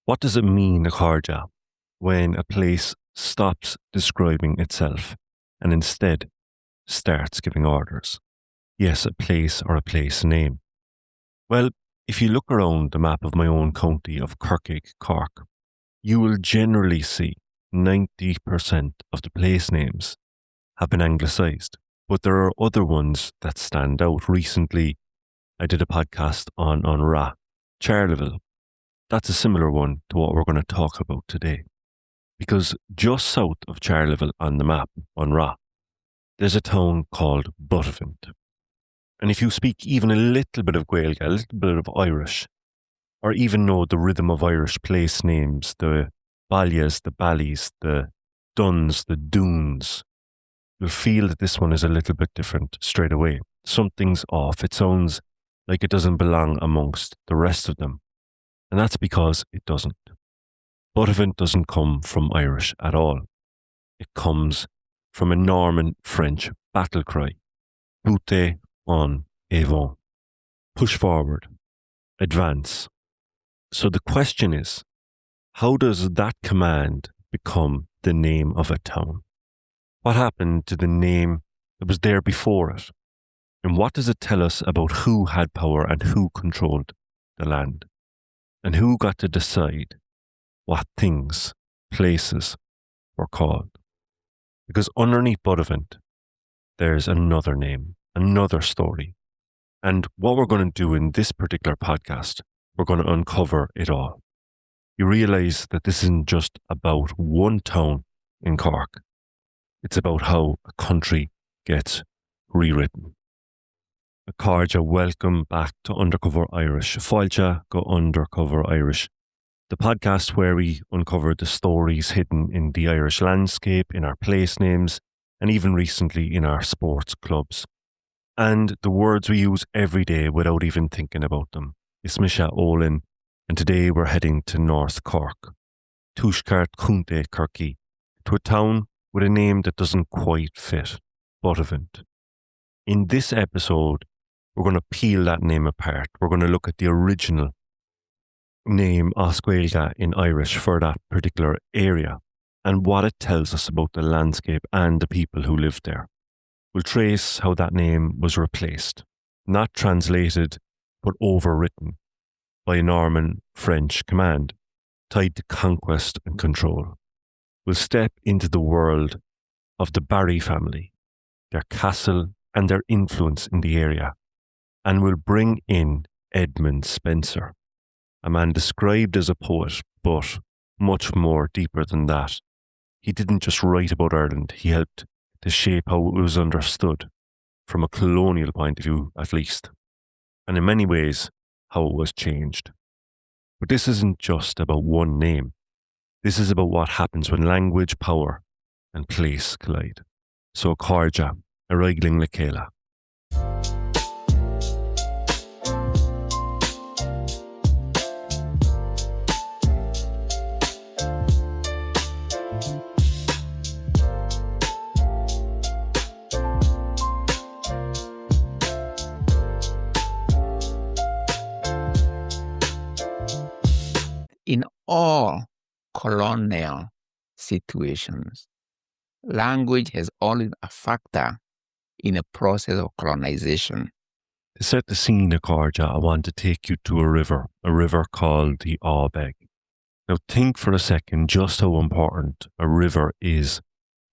What does it mean, Akarja, when a place stops describing itself and instead starts giving orders? Yes, a place or a place name. Well, if you look around the map of my own county of Kirkig, Cork, you will generally see 90% of the place names have been anglicised. But there are other ones that stand out. Recently, I did a podcast on Ra, Charleville. That's a similar one to what we're going to talk about today. Because just south of Charleville on the map, on Ra, there's a town called Buttevant. And if you speak even a little bit of Gaeilge, a little bit of Irish, or even know the rhythm of Irish place names, the Ballias, the Ballies, the Duns, the Doons, you'll feel that this one is a little bit different straight away. Something's off. It sounds like it doesn't belong amongst the rest of them. And that's because it doesn't. Buttevant doesn't come from Irish at all. It comes from a Norman French battle cry. Buttez en avant. Push forward. Advance. So the question is, how does that command become the name of a town? What happened to the name that was there before it? And what does it tell us about who had power and who controlled the land? And who got to decide what things, places were called? Because underneath Buttevant, there's another name, another story. And what we're going to do in this particular podcast, we're going to uncover it all. You realise that this isn't just about one town in Cork. It's about how a country gets rewritten. Akarja, welcome back to Undercover Irish. Fáilte go Undercover Irish, the podcast where we uncover the stories hidden in the Irish landscape, in our place names, and even recently in our sports clubs. And the words we use every day without even thinking about them. Ismisha Olin, and today we're heading to North Cork, Tushkart Kunte Kirky, to a town with a name that doesn't quite fit, Buttevant. In this episode, we're going to peel that name apart. We're going to look at the original name as Gaeilge in Irish for that particular area and what it tells us about the landscape and the people who lived there. We'll trace how that name was replaced, not translated, but overwritten by a Norman French command tied to conquest and control. We'll step into the world of the Barry family, their castle and their influence in the area, and we'll bring in Edmund Spenser, a man described as a poet, but much more deeper than that. He didn't just write about Ireland, he helped to shape how it was understood, from a colonial point of view at least, and in many ways, how it was changed. But this isn't just about one name. This is about what happens when language, power, and place collide. So Akarja, a Reigling Lekela. In all colonial situations, language has always a factor in the process of colonization. To set the scene, Akarja, I want to take you to a river called the Awbeg. Now think for a second just how important a river is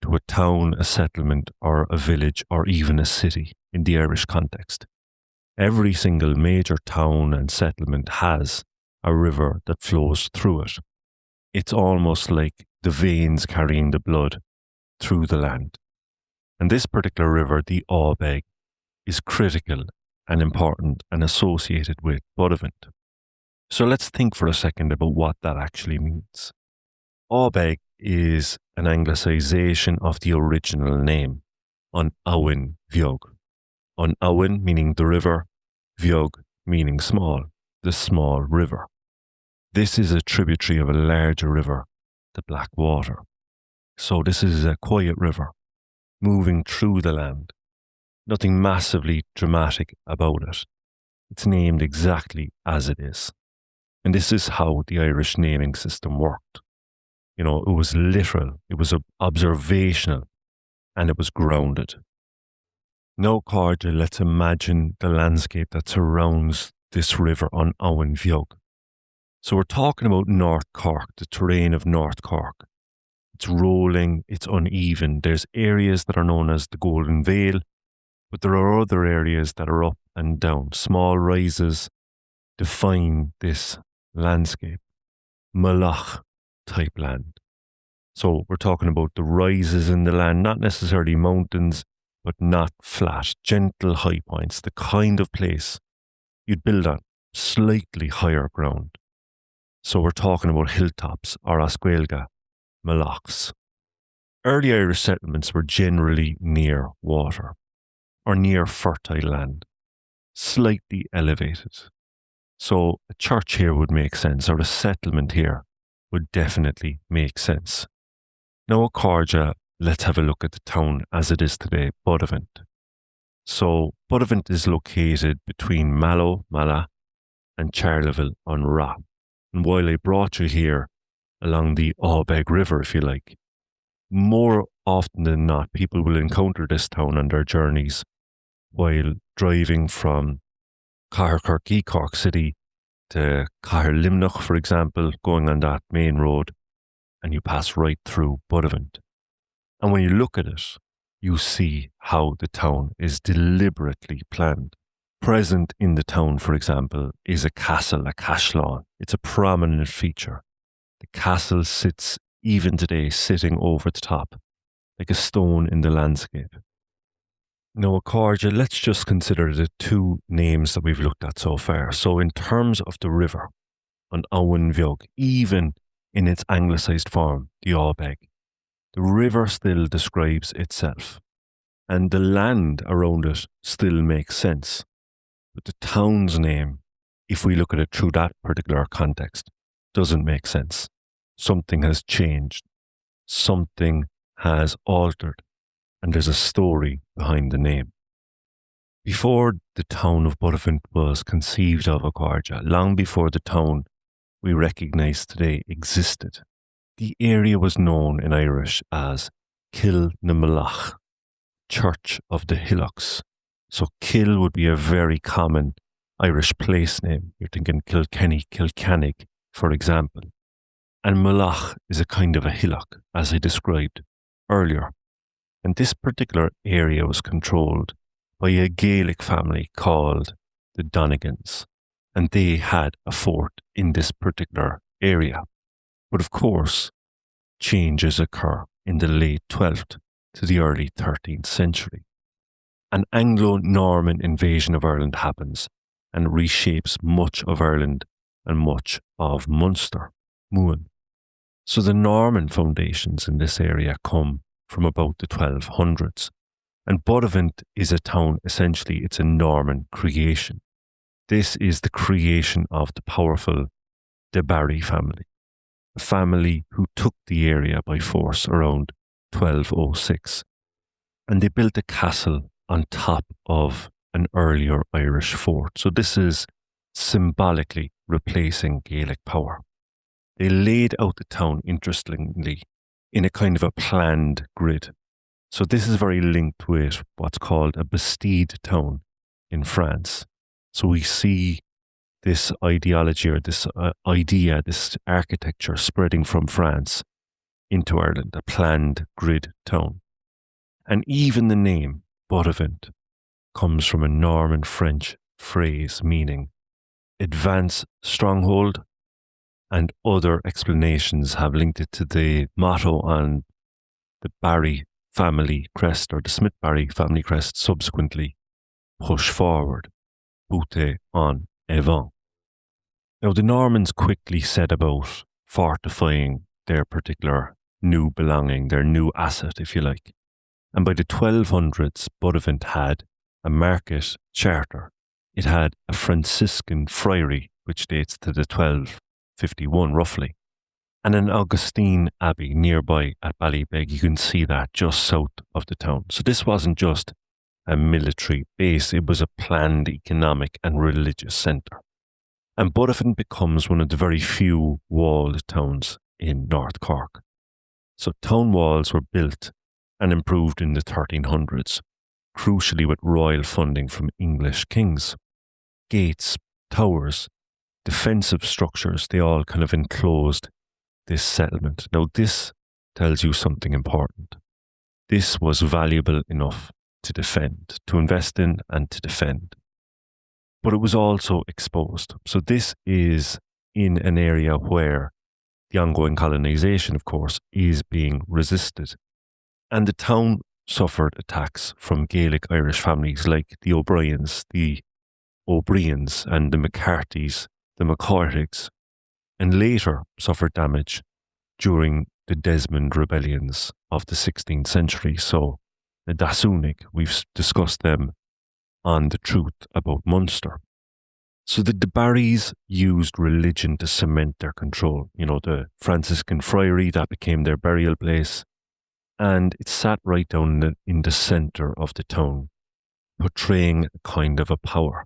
to a town, a settlement, or a village, or even a city in the Irish context. Every single major town and settlement has a river that flows through it. It's almost like the veins carrying the blood through the land. And this particular river, the Awbeg, is critical and important and associated with Buttevant. So let's think for a second about what that actually means. Awbeg is an anglicisation of the original name, on Awin Bheag. On Awin meaning the river, Bheag meaning small, the small river. This is a tributary of a larger river, the Blackwater. So this is a quiet river, moving through the land. Nothing massively dramatic about it. It's named exactly as it is. And this is how the Irish naming system worked. It was literal, it was observational, and it was grounded. Now, Cordia, let's imagine the landscape that surrounds this river on Owen Bheag. So we're talking about North Cork, the terrain of North Cork. It's rolling, it's uneven. There's areas that are known as the Golden Vale, but there are other areas that are up and down. Small rises define this landscape. Mullach type land. So we're talking about the rises in the land, not necessarily mountains, but not flat, gentle high points, the kind of place you'd build on slightly higher ground. So we're talking about hilltops, or Oscuelga, Mullachs. Early Irish settlements were generally near water, or near fertile land, slightly elevated. So a church here would make sense, or a settlement here would definitely make sense. Now, at Cordia, let's have a look at the town as it is today, Buttevant. So Buttevant is located between Mallow, Mullach, and Charleville on Ra. And while I brought you here along the Awbeg River, if you like, more often than not, people will encounter this town on their journeys while driving from Caherkirky, Cork City, to Caherlimnoch, for example, going on that main road, and you pass right through Buttevant. And when you look at it, you see how the town is deliberately planned. Present in the town, for example, is a castle, a cashlawn. It's a prominent feature. The castle sits, even today, sitting over the top, like a stone in the landscape. Now, at Cordia, let's just consider the two names that we've looked at so far. So in terms of the river, on Owen Bheag, even in its anglicised form, the Awbeg, the river still describes itself, and the land around it still makes sense. But the town's name, if we look at it through that particular context, doesn't make sense. Something has changed. Something has altered. And there's a story behind the name. Before the town of Buttevant was conceived of, Cordia, long before the town we recognise today existed, the area was known in Irish as Kill na Mullach, Church of the Hillocks. So Kill would be a very common Irish place name. You're thinking Kilkenny, Kilcannig, for example. And Mullach is a kind of a hillock, as I described earlier. And this particular area was controlled by a Gaelic family called the Donegans. And they had a fort in this particular area. But of course, changes occur in the late 12th to the early 13th century. An Anglo-Norman invasion of Ireland happens and reshapes much of Ireland and much of Munster, Muin. So the Norman foundations in this area come from about the 1200s. And Buttevant is a town, essentially, it's a Norman creation. This is the creation of the powerful De Barry family, a family who took the area by force around 1206. And they built a castle on top of an earlier Irish fort. So this is symbolically replacing Gaelic power. They laid out the town, interestingly, in a kind of a planned grid. So this is very linked with what's called a Bastide town in France. So we see this ideology or this idea, this architecture spreading from France into Ireland, a planned grid town. And even the name Buttevant comes from a Norman French phrase meaning advance stronghold, and other explanations have linked it to the motto on the Barry family crest, or the Smith-Barry family crest, subsequently push forward, Buttevant en avant. Now the Normans quickly set about fortifying their particular new belonging, their new asset, if you like. And by the 1200s, Buttevant had a market charter. It had a Franciscan friary, which dates to the 1251 roughly, and an Augustine abbey nearby at Ballybeg. You can see that just south of the town. So this wasn't just a military base, it was a planned economic and religious centre. And Buttevant becomes one of the very few walled towns in North Cork. So town walls were built and improved in the 1300s, crucially with royal funding from English kings. Gates, towers, defensive structures, they all kind of enclosed this settlement. Now, this tells you something important. This was valuable enough to defend, to invest in and to defend. But it was also exposed. So this is in an area where the ongoing colonisation, of course, is being resisted. And the town suffered attacks from Gaelic Irish families like the O'Briens, the O'Briens and the McCartys, the McCarthy's, and later suffered damage during the Desmond rebellions of the 16th century. So the Dasunic, we've discussed them on The Truth About Munster. So the Barrys used religion to cement their control. You know, the Franciscan friary, that became their burial place. And it sat right down in the centre of the town, portraying a kind of a power.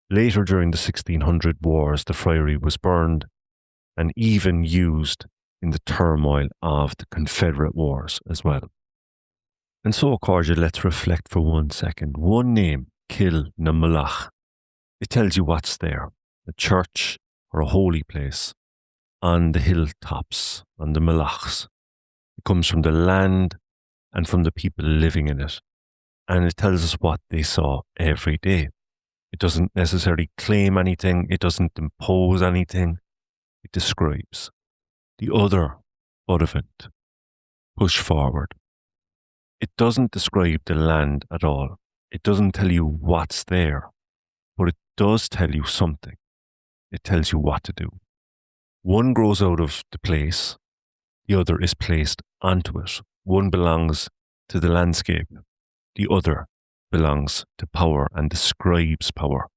Later, during the 1600 wars, the friary was burned and even used in the turmoil of the Confederate Wars as well. And so, Cordia, let's reflect for 1 second. One name, Cill na Mullach. It tells you what's there, a church or a holy place on the hilltops, on the Mullachs. It comes from the land and from the people living in it. And it tells us what they saw every day. It doesn't necessarily claim anything. It doesn't impose anything. It describes. The other Buttevant, push forward. It doesn't describe the land at all. It doesn't tell you what's there, but it does tell you something. It tells you what to do. One grows out of the place, the other is placed onto it. One belongs to the landscape, the other belongs to power and describes power.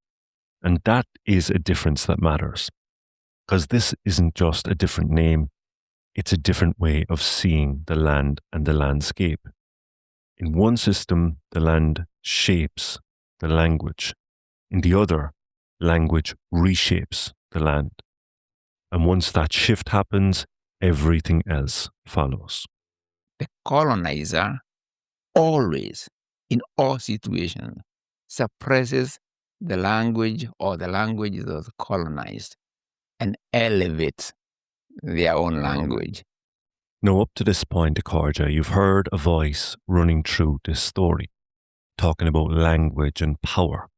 And that is a difference that matters. Because this isn't just a different name, it's a different way of seeing the land and the landscape. In one system, the land shapes the language. In the other, language reshapes the land. And once that shift happens, everything else follows. The colonizer always, in all situations, suppresses the language or the language that was colonized and elevates their own language. Now, up to this point, Cordia, you've heard a voice running through this story, talking about language and power,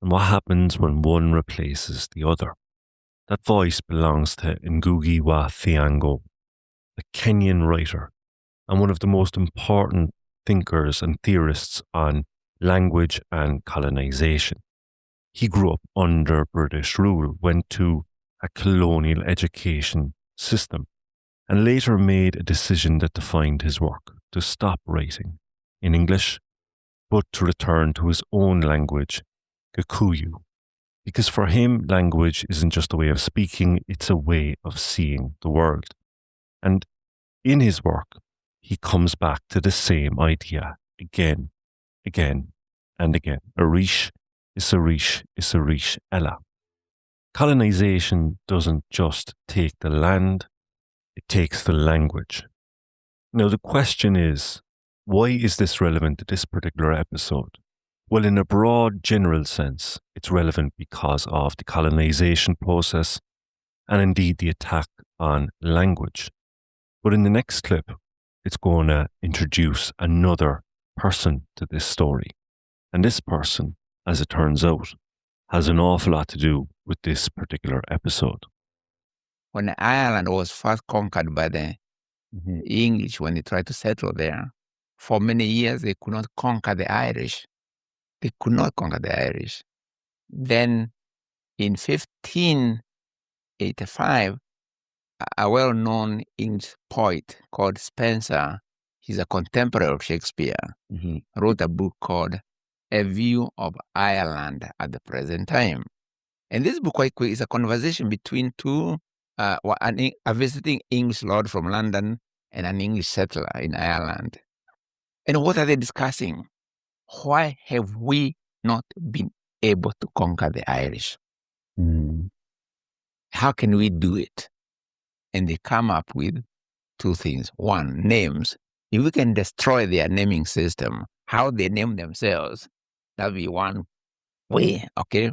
and what happens when one replaces the other. That voice belongs to Ngũgĩ wa Thiong'o, a Kenyan writer and one of the most important thinkers and theorists on language and colonization. He grew up under British rule, went to a colonial education system, and later made a decision that defined his work, to stop writing in English, but to return to his own language, Gikuyu. Because for him, language isn't just a way of speaking, it's a way of seeing the world. And in his work, he comes back to the same idea again, and again. Irish is Irish ella. Colonization doesn't just take the land, it takes the language. Now the question is, why is this relevant to this particular episode? Well, in a broad general sense, it's relevant because of the colonization process and indeed the attack on language. But in the next clip, it's going to introduce another person to this story. And this person, as it turns out, has an awful lot to do with this particular episode. When Ireland was first conquered by the English, when they tried to settle there, for many years they could not conquer the Irish. They could not conquer the Irish. Then in 1585, a well-known English poet called Spenser, he's a contemporary of Shakespeare, wrote a book called A View of Ireland at the Present Time. And this book, quite quick, is a conversation between a visiting English lord from London and an English settler in Ireland. And what are they discussing? Why have we not been able to conquer the Irish? how can we do it? And they come up with two things. One, names. If we can destroy their naming system, how they name themselves, that'll be one way, okay?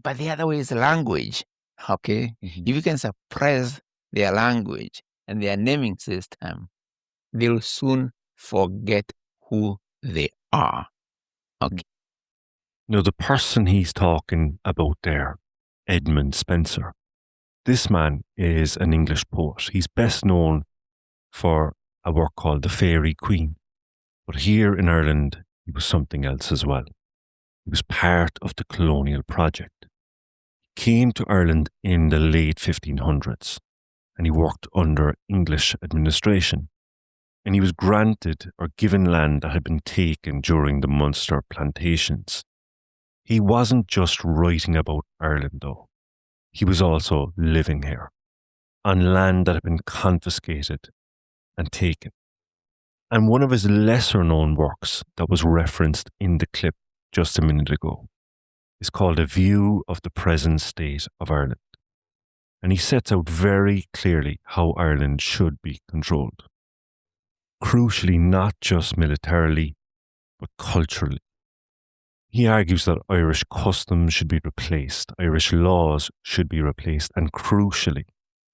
But the other way is language, okay? If you can suppress their language and their naming system, they'll soon forget who they are. Okay. Now, the person he's talking about there, Edmund Spenser, this man is an English poet. He's best known for a work called The Fairy Queen. But here in Ireland, he was something else as well. He was part of the colonial project. He came to Ireland in the late 1500s, and he worked under English administration. And he was granted or given land that had been taken during the Munster plantations. He wasn't just writing about Ireland, though. He was also living here, on land that had been confiscated and taken. And one of his lesser known works that was referenced in the clip just a minute ago is called A View of the Present State of Ireland. And he sets out very clearly how Ireland should be controlled. Crucially, not just militarily, but culturally. He argues that Irish customs should be replaced, Irish laws should be replaced, and crucially,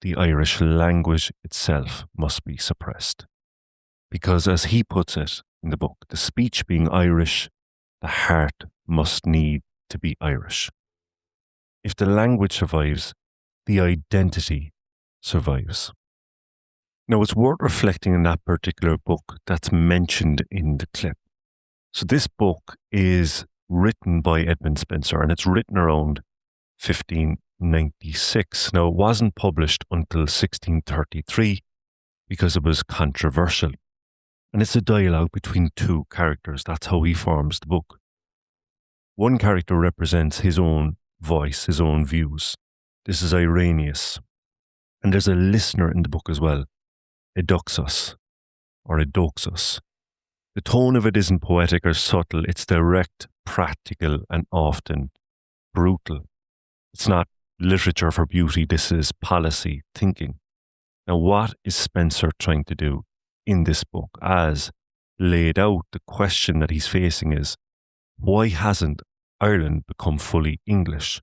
the Irish language itself must be suppressed. Because as he puts it in the book, the speech being Irish, the heart must need to be Irish. If the language survives, the identity survives. Now, it's worth reflecting on that particular book that's mentioned in the clip. So this book is written by Edmund Spenser, and it's written around 1596. Now, it wasn't published until 1633 because it was controversial. And it's a dialogue between two characters. That's how he forms the book. One character represents his own voice, his own views. This is Irenaeus. And there's a listener in the book as well, Eudoxus, or Eudoxus. The tone of it isn't poetic or subtle. It's direct, practical, and often brutal. It's not literature for beauty. This is policy thinking. Now, what is Spenser trying to do in this book? As laid out, the question that he's facing is, why hasn't Ireland become fully English?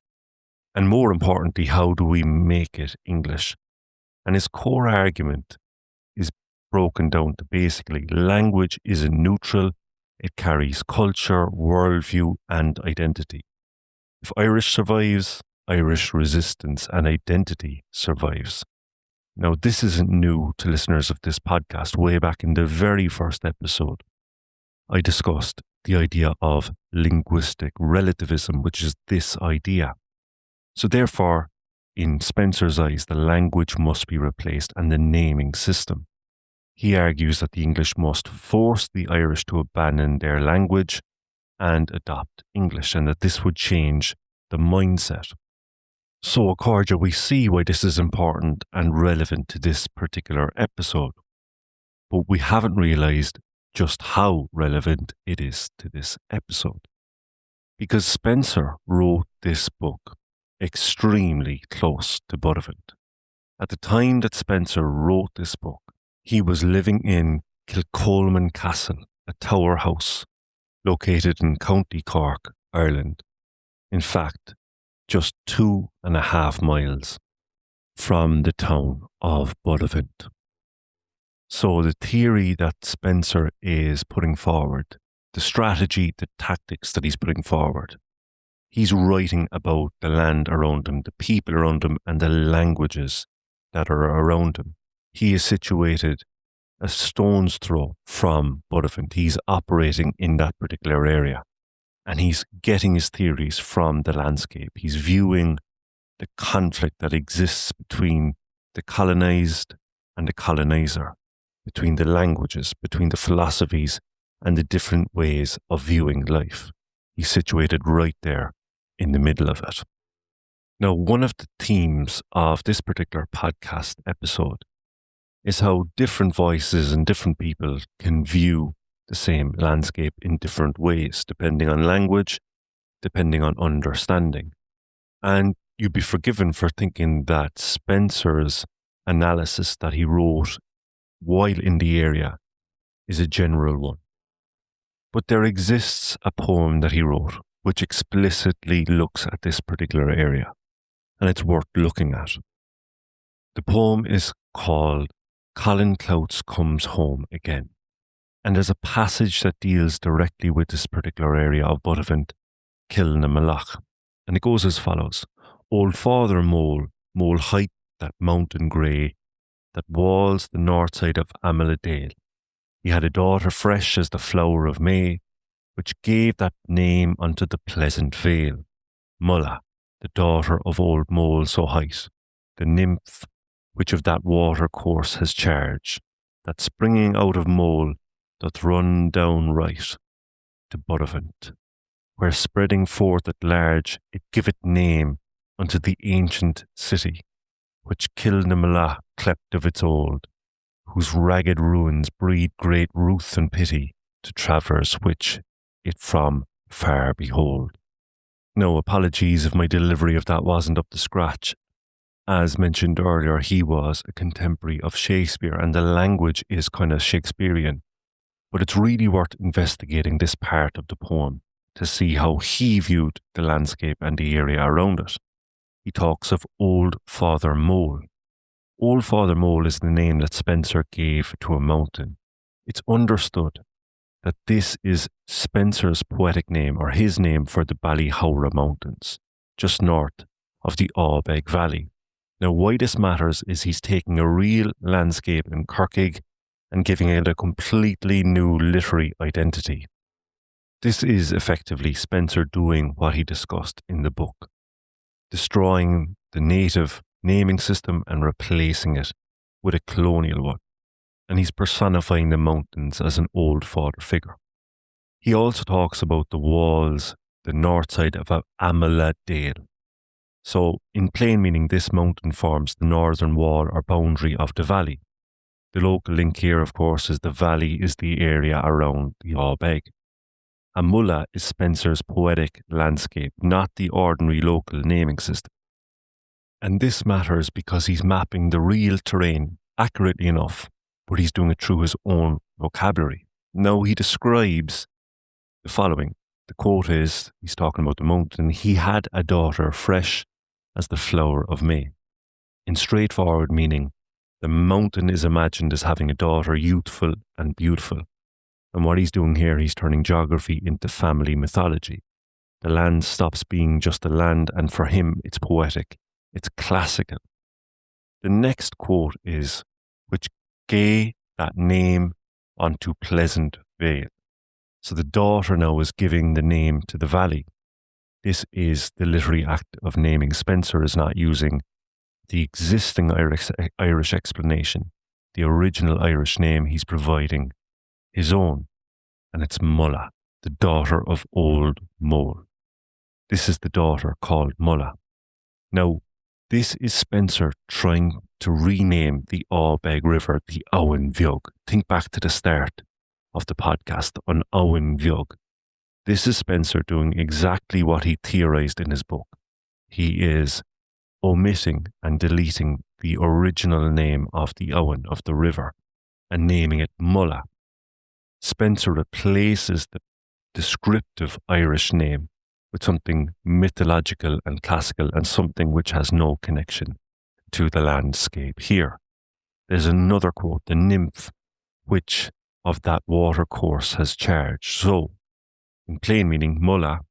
And more importantly, how do we make it English? And his core argument is broken down to basically language isn't neutral, it carries culture, worldview, and identity. If Irish survives, Irish resistance and identity survives. Now, this isn't new to listeners of this podcast. Way back in the very first episode, I discussed the idea of linguistic relativism, which is this idea. So therefore, in Spenser's eyes, the language must be replaced and the naming system. He argues that the English must force the Irish to abandon their language and adopt English, and that this would change the mindset. So, Accordia, we see why this is important and relevant to this particular episode, but we haven't realised just how relevant it is to this episode. Because Spenser wrote this book extremely close to Buttevant. At the time that Spenser wrote this book, he was living in Kilcolman Castle, a tower house located in County Cork, Ireland. In fact, just 2.5 miles from the town of Buttevant. So the theory that Spenser is putting forward, the strategy, the tactics that he's putting forward, he's writing about the land around him, the people around him, and the languages that are around him. He is situated a stone's throw from Buttevant. He's operating in that particular area. And he's getting his theories from the landscape. He's viewing the conflict that exists between the colonized and the colonizer, between the languages, between the philosophies, and the different ways of viewing life. He's situated right there in the middle of it. Now, one of the themes of this particular podcast episode is how different voices and different people can view the same landscape in different ways, depending on language, depending on understanding. And you'd be forgiven for thinking that Spenser's analysis that he wrote while in the area is a general one. But there exists a poem that he wrote which explicitly looks at this particular area, and it's worth looking at. The poem is called Colin Clouts Comes Home Again, and there's a passage that deals directly with this particular area of Buttevant, Kill na Mullach, and it goes as follows. Old Father Mole, mole height that mountain grey, that walls the north side of Dale. He had a daughter fresh as the flower of May, which gave that name unto the pleasant vale. Mulla, the daughter of old Mole so hight, the nymph which of that water course has charge, that springing out of Mole doth run down right to Buttevant, where spreading forth at large it giveth name unto the ancient city, which Kil na Mullach clept of its old, whose ragged ruins breed great ruth and pity to travellers which it from far behold. No, apologies if my delivery of that wasn't up to scratch. As mentioned earlier, he was a contemporary of Shakespeare, and the language is kind of Shakespearean. But it's really worth investigating this part of the poem to see how he viewed the landscape and the area around it. He talks of Old Father Mole. Old Father Mole is the name that Spenser gave to a mountain. It's understood that this is Spenser's poetic name, or his name for the Ballyhowrah Mountains, just north of the Awbeg Valley. Now, why this matters is he's taking a real landscape in Kirkig and giving it a completely new literary identity. This is effectively Spenser doing what he discussed in the book, destroying the native naming system and replacing it with a colonial one. And he's personifying the mountains as an old father figure. He also talks about the walls, the north side of Dale. So, in plain meaning, this mountain forms the northern wall or boundary of the valley. The local link here, of course, is the valley is the area around the Awbeg. And Mullach is Spenser's poetic landscape, not the ordinary local naming system. And this matters because he's mapping the real terrain accurately enough, but he's doing it through his own vocabulary. Now, he describes the following. The quote is, he's talking about the mountain, he had a daughter fresh as the flower of May. In straightforward meaning, the mountain is imagined as having a daughter youthful and beautiful. And what he's doing here, he's turning geography into family mythology. The land stops being just a land, and for him, it's poetic. It's classical. The next quote is, which gave that name unto Pleasant Vale. So the daughter now is giving the name to the valley. This is the literary act of naming. Spenser is not using the existing Irish explanation, the original Irish name. He's providing his own, and it's Mullach, the daughter of old Mole. This is the daughter called Mullach. Now, this is Spenser trying to rename the Awbeg River the Owen Bheag. Think back to the start of the podcast on Owen Bheag. This is Spenser doing exactly what he theorized in his book. He is omitting and deleting the original name of the Owen, of the river, and naming it Mullach. Spenser replaces the descriptive Irish name with something mythological and classical, and something which has no connection to the landscape here. There's another quote, the nymph which of that water course has charge. So, in plain meaning, Mullach,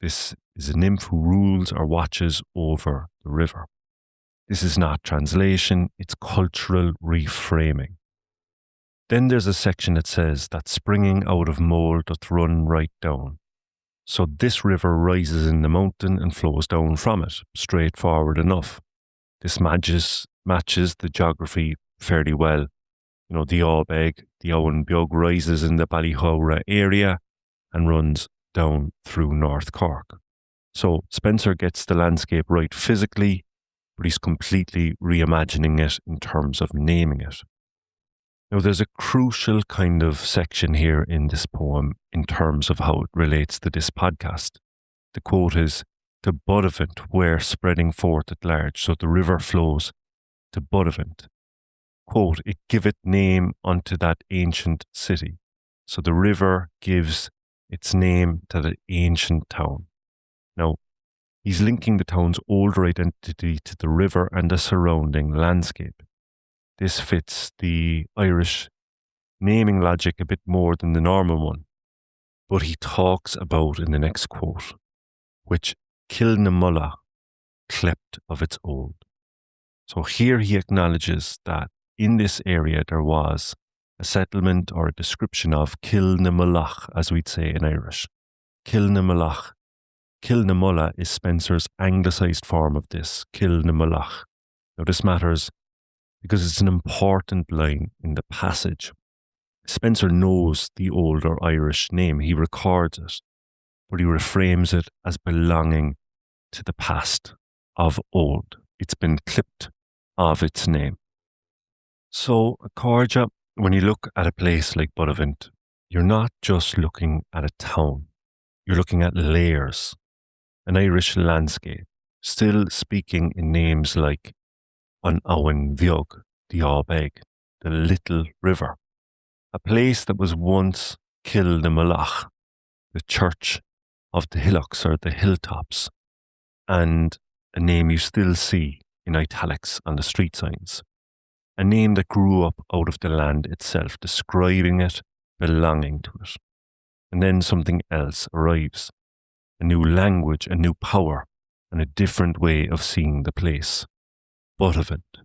this is a nymph who rules or watches over the river. This is not translation, it's cultural reframing. Then there's a section that says that springing out of Mole doth run right down. So this river rises in the mountain and flows down from it, straightforward enough. This matches the geography fairly well. You know, the Awbeg, the Owen Bheag rises in the Ballyhowrah area and runs down through North Cork. So Spenser gets the landscape right physically, but he's completely reimagining it in terms of naming it. Now, there's a crucial kind of section here in this poem in terms of how it relates to this podcast. The quote is, to Buttevant, where spreading forth at large. So the river flows to Buttevant. Quote, it giveth name unto that ancient city. So the river gives its name to the ancient town. Now, he's linking the town's older identity to the river and the surrounding landscape. This fits the Irish naming logic a bit more than the normal one. But he talks about in the next quote, which Mullach clept of its old. So here he acknowledges that in this area there was a settlement or a description of Mullach, as we'd say in Irish. Mullach. Mullach is Spenser's anglicised form of this, Mullach. Now this matters because it's an important line in the passage. Spenser knows the older Irish name, he records it, but he reframes it as belonging to the past of old. It's been clipped of its name. So, Corja, when you look at a place like Buttevant, you're not just looking at a town, you're looking at layers, an Irish landscape, still speaking in names like an Owen Bheag, the Ábeg, the Little River, a place that was once Mullach, the church of the hillocks or the hilltops, and a name you still see in italics on the street signs. A name that grew up out of the land itself, describing it, belonging to it. And then something else arrives. A new language, a new power, and a different way of seeing the place. Buttevant,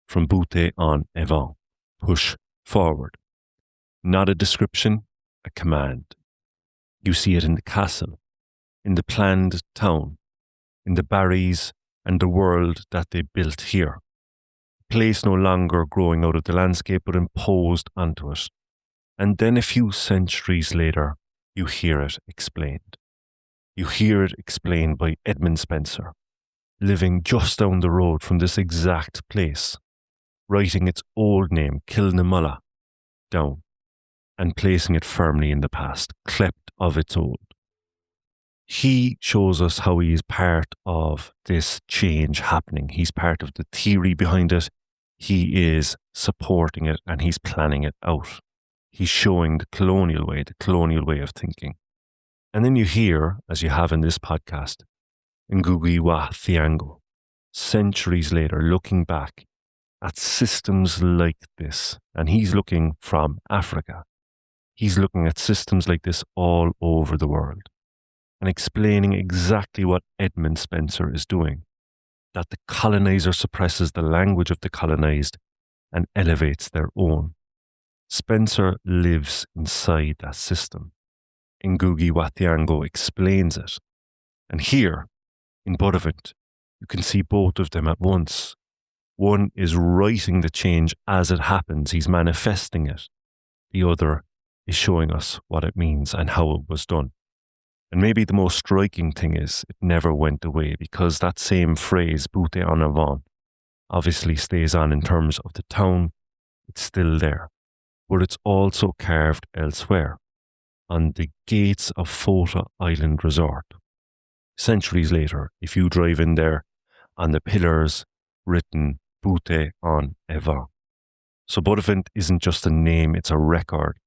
from Boutez on avant, push forward. Not a description, a command. You see it in the castle, in the planned town, in the barries and the world that they built here. A place no longer growing out of the landscape but imposed onto it. And then a few centuries later, you hear it explained. You hear it explained by Edmund Spenser, living just down the road from this exact place, writing its old name, Mullach, down, and placing it firmly in the past, clept of its old. He shows us how he is part of this change happening. He's part of the theory behind it. He is supporting it and he's planning it out. He's showing the colonial way of thinking. And then you hear, as you have in this podcast, Ngũgĩ wa Thiong'o, centuries later, looking back at systems like this. And he's looking from Africa. He's looking at systems like this all over the world and explaining exactly what Edmund Spenser is doing, that the colonizer suppresses the language of the colonized and elevates their own. Spenser lives inside that system. Ngũgĩ wa Thiong'o explains it. And here, in Buttevant, you can see both of them at once. One is writing the change as it happens, he's manifesting it. The other is showing us what it means and how it was done. And maybe the most striking thing is it never went away, because that same phrase, Boutez en avant, obviously stays on in terms of the town. It's still there, but it's also carved elsewhere, on the gates of Fota Island Resort. Centuries later, if you drive in there, on the pillars written Boutez en avant. So Buttevant isn't just a name, it's a record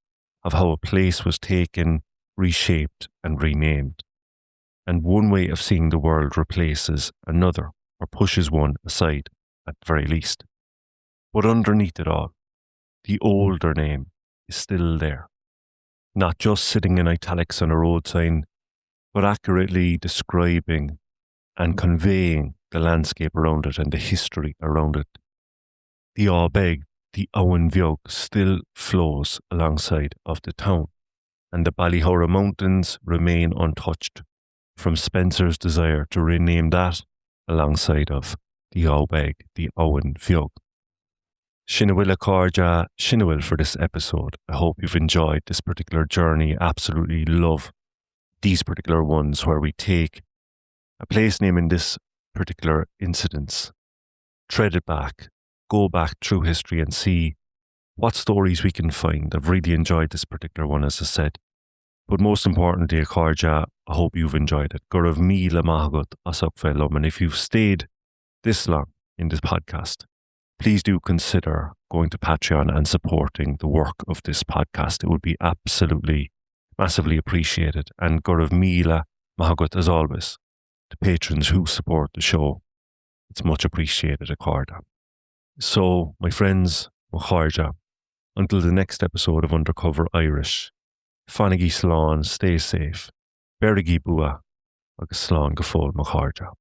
of how a place was taken, reshaped and renamed. And one way of seeing the world replaces another, or pushes one aside, at the very least. But underneath it all, the older name is still there. Not just sitting in italics on a road sign, but accurately describing and conveying the landscape around it and the history around it. The Ábeg, the Owen Bheag, still flows alongside of the town, and the Ballyhora Mountains remain untouched from Spenser's desire to rename that alongside of the Ábeg, the Owen Bheag. Shinawilla Corja, Shinawil for this episode. I hope you've enjoyed this particular journey. Absolutely love these particular ones where we take a place name in this particular incidence, tread it back, go back through history and see what stories we can find. I've really enjoyed this particular one, as I said. But most importantly, Acharja, I hope you've enjoyed it. Gurav Mila Mahagut Asok Fellow. And if you've stayed this long in this podcast, please do consider going to Patreon and supporting the work of this podcast. It would be absolutely, massively appreciated. And Gurav Mila Mahagut, as always, to patrons who support the show. It's much appreciated, Acharja. So, my friends, Acharja, until the next episode of Undercover Irish, Fanigi Slán, stay safe. Berigi Bua, agus Slán go fóill Acharja.